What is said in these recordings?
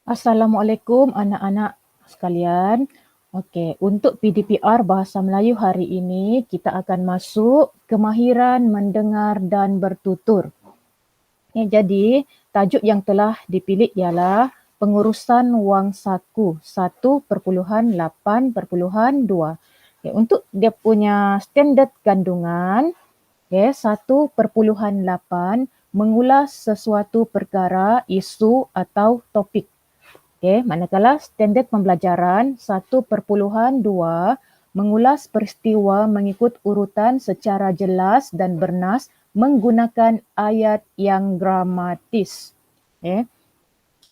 Assalamualaikum anak-anak sekalian. Okey, untuk PDPR Bahasa Melayu hari ini, kita akan masuk kemahiran mendengar dan bertutur. Jadi, tajuk yang telah dipilih ialah pengurusan wang saku 1.8.2. Untuk dia punya standard kandungan, 1.8 mengulas sesuatu perkara, isu atau topik. Manakala standard pembelajaran 1.2 mengulas peristiwa mengikut urutan secara jelas dan bernas menggunakan ayat yang gramatis.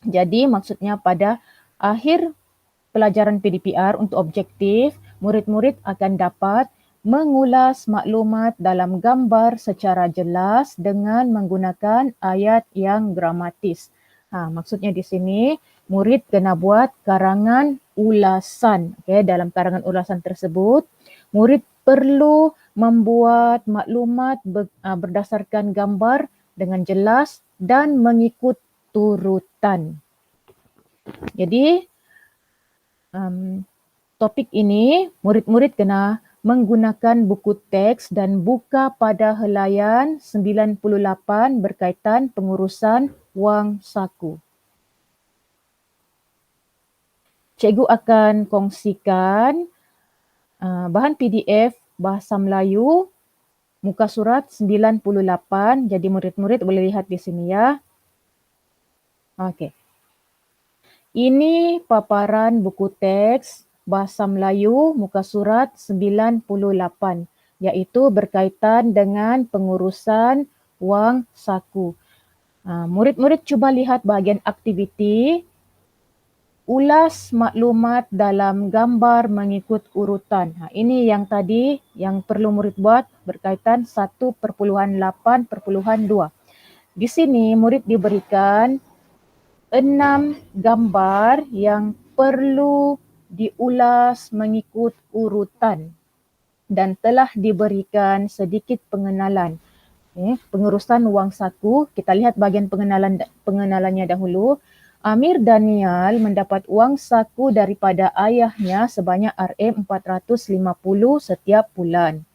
Jadi maksudnya pada akhir pelajaran PDPR untuk objektif, murid-murid akan dapat mengulas maklumat dalam gambar secara jelas dengan menggunakan ayat yang gramatis. Maksudnya di sini murid kena buat karangan ulasan. Dalam karangan ulasan tersebut, murid perlu membuat maklumat berdasarkan gambar dengan jelas dan mengikut turutan. Jadi topik ini murid-murid kena menggunakan buku teks dan buka pada helaian 98 berkaitan pengurusan wang saku. Cikgu akan kongsikan bahan PDF Bahasa Melayu muka surat 98. Jadi murid-murid boleh lihat di sini ya. Okey. Ini paparan buku teks Bahasa Melayu muka surat 98, iaitu berkaitan dengan pengurusan wang saku. Murid-murid cuba lihat bahagian aktiviti, ulas maklumat dalam gambar mengikut urutan. Ini yang tadi yang perlu murid buat berkaitan 1.8.2. Di sini murid diberikan 6 gambar yang perlu diulas mengikut urutan dan telah diberikan sedikit pengenalan. Pengurusan wang saku, kita lihat bahagian pengenalannya dahulu. Amir Danial mendapat wang saku daripada ayahnya sebanyak RM450 setiap bulan.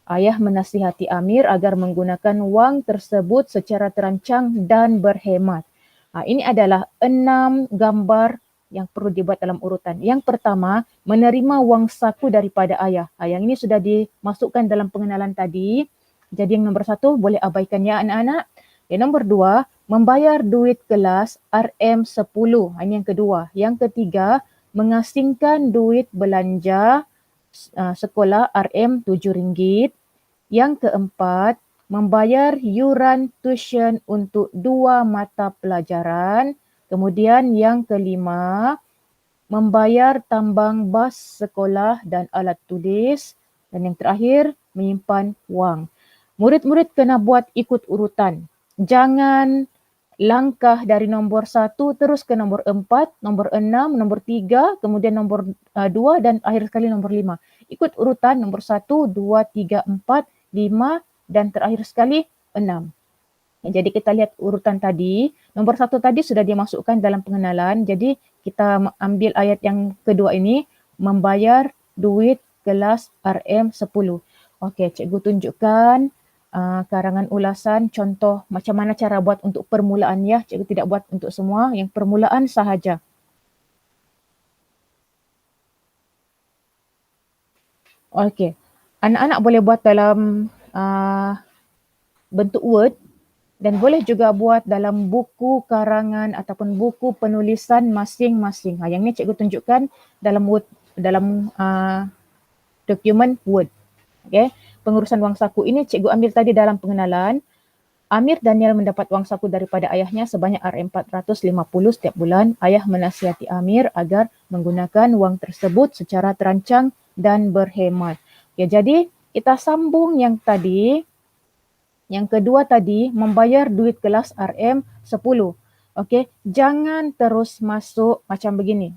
Ayah menasihati Amir agar menggunakan wang tersebut secara terancang dan berhemat. Ini adalah 6 gambar yang perlu dibuat dalam urutan. Yang pertama, menerima wang saku daripada ayah. Yang ini sudah dimasukkan dalam pengenalan tadi. Jadi yang nombor 1 boleh abaikan ya anak-anak. Yang nombor 2, membayar duit kelas RM10. Ini yang kedua. Yang ketiga, mengasingkan duit belanja sekolah RM7. Yang keempat, membayar yuran tuition untuk 2 mata pelajaran. Kemudian yang kelima, membayar tambang bas sekolah dan alat tulis. Dan yang terakhir, menyimpan wang. Murid-murid kena buat ikut urutan. Jangan langkah dari nombor 1 terus ke nombor 4, nombor 6, nombor 3, kemudian nombor 2 dan akhir sekali nombor 5. Ikut urutan nombor 1, 2, 3, 4, 5 dan terakhir sekali 6. Jadi kita lihat urutan tadi, nombor 1 tadi sudah dimasukkan dalam pengenalan. Jadi kita ambil ayat yang kedua ini, membayar duit kelas RM10. Okey, cikgu tunjukkan karangan ulasan contoh macam mana cara buat untuk permulaan ya. Cikgu tidak buat untuk semua, yang permulaan sahaja. Okey, anak-anak boleh buat dalam bentuk Word dan boleh juga buat dalam buku karangan ataupun buku penulisan masing-masing. Yang ni cikgu tunjukkan dalam Word, dalam dokumen Word. Pengurusan wang saku ini cikgu ambil tadi dalam pengenalan. Amir Danial mendapat wang saku daripada ayahnya sebanyak RM450 setiap bulan. Ayah menasihati Amir agar menggunakan wang tersebut secara terancang dan berhemat. Jadi kita sambung yang tadi. Yang kedua tadi, membayar duit kelas RM10. Jangan terus masuk macam begini.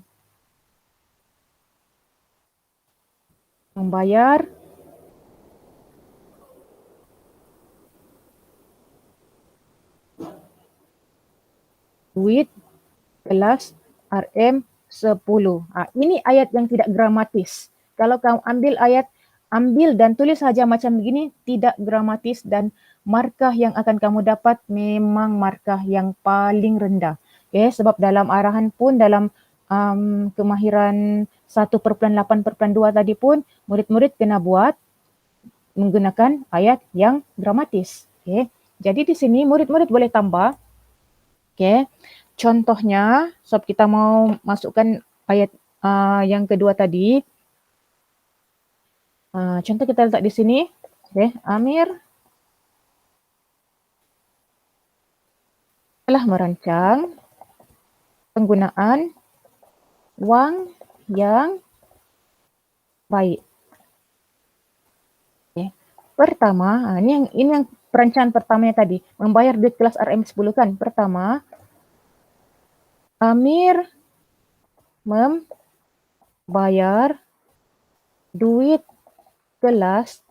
Membayar duit kelas RM10. Ini ayat yang tidak gramatis. Kalau kamu ambil dan tulis saja macam begini, tidak gramatis, dan markah yang akan kamu dapat memang markah yang paling rendah. Okay, sebab dalam arahan pun, dalam kemahiran 1/8/2 tadi pun, murid-murid kena buat menggunakan ayat yang gramatis. Okay. Jadi di sini murid-murid boleh tambah. Okay. Contohnya, sebab kita mau masukkan ayat yang kedua tadi. Contoh kita letak di sini. Okay. Amir telah merancang penggunaan wang yang baik. Okay. Pertama, ini yang perancangan pertamanya tadi, membayar duit kelas RM10 kan. Pertama, Amir membayar duit kelas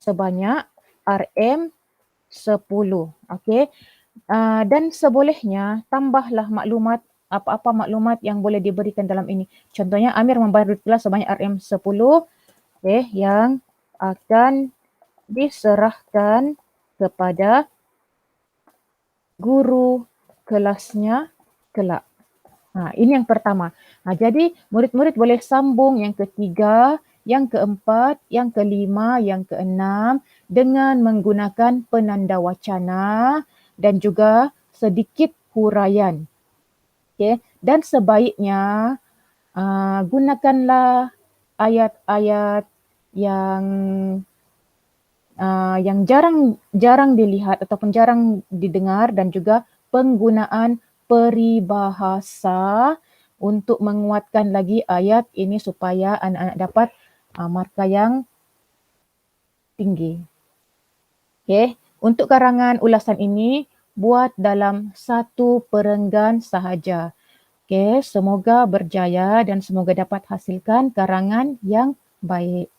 sebanyak RM10. Okay. Dan sebolehnya tambahlah maklumat, apa-apa maklumat yang boleh diberikan dalam ini. Contohnya, Amir membayar duit kelas sebanyak RM10 yang akan diserahkan kepada guru kelasnya kelak. Ini yang pertama. Jadi murid-murid boleh sambung yang ketiga, yang keempat, yang kelima, yang keenam dengan menggunakan penanda wacana dan juga sedikit huraian. Okay. Dan sebaiknya gunakanlah ayat-ayat yang jarang dilihat ataupun jarang didengar, dan juga penggunaan peribahasa untuk menguatkan lagi ayat ini supaya anak-anak dapat markah yang tinggi. Okay. Untuk karangan ulasan ini buat dalam 1 perenggan sahaja. Okay. Semoga berjaya dan semoga dapat hasilkan karangan yang baik.